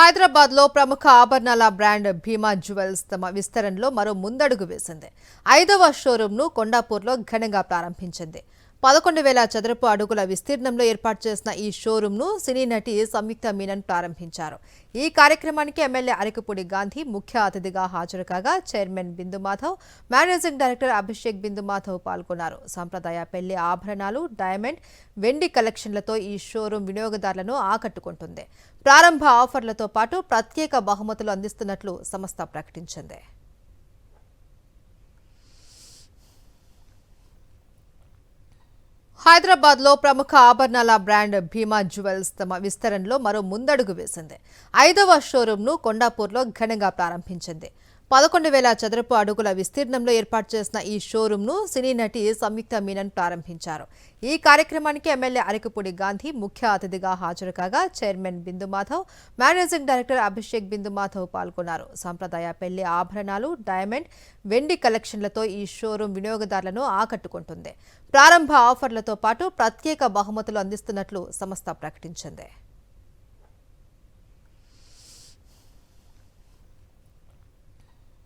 హైదరాబాద్ లో ప్రముఖ ఆభరణాల బ్రాండ్ భీమా జ్యువెల్స్ తమ విస్తరణలో మరో ముందడుగు వేసింది. 5వ షోరూమ్ ను కొండాపూర్లో ఘనంగా ప్రారంభించింది. 11,000 చదరపు అడుగుల విస్తీర్ణంలో ఏర్పాటు చేసిన ఈ షోరూమ్ ను సినీ నటి సంయుక్త మీనన్ ప్రారంభించారు. ఈ కార్యక్రమానికి ఎమ్మెల్యే అరకపూడి గాంధీ ముఖ్య అతిథిగా హాజరు కాగా చైర్మన్ బిందు మాధవ్, మేనేజింగ్ డైరెక్టర్ అభిషేక్ బిందు మాధవ్ పాల్గొన్నారు. సంప్రదాయ పెళ్లి ఆభరణాలు, డైమండ్, వెండి కలెక్షన్లతో ఈ షోరూమ్ వినియోగదారులను ఆకట్టుకుంటుంది. ప్రారంభ ఆఫర్లతో పాటు ప్రత్యేక బహుమతులు అందిస్తున్నట్లు సంస్థ ప్రకటించింది. హైదరాబాద్ లో ప్రముఖ ఆభరణాల బ్రాండ్ భీమా జ్యువెల్స్ తమ విస్తరణలో మరో ముందడుగు వేసింది. 5వ షోరూమ్ ను కొండాపూర్లో ఘనంగా ప్రారంభించింది. 11,000 చదరపు అడుగుల విస్తీర్ణంలో ఏర్పాటు చేసిన ఈ షోరూమ్ ను సినీ నటి సంయుక్త మీనన్ ప్రారంభించారు. ఈ కార్యక్రమానికి ఎమ్మెల్యే అరకపూడి గాంధీ ముఖ్య అతిథిగా హాజరు కాగా చైర్మన్ బిందు మాధవ్, మేనేజింగ్ డైరెక్టర్ అభిషేక్ బిందు మాధవ్ పాల్గొన్నారు. సంప్రదాయ పెళ్లి ఆభరణాలు, డైమండ్, వెండి కలెక్షన్లతో ఈ షోరూమ్ వినియోగదారులను ఆకట్టుకుంటుంది. ప్రారంభ ఆఫర్లతో పాటు ప్రత్యేక బహుమతులు అందిస్తున్నట్లు సంస్థ ప్రకటించింది.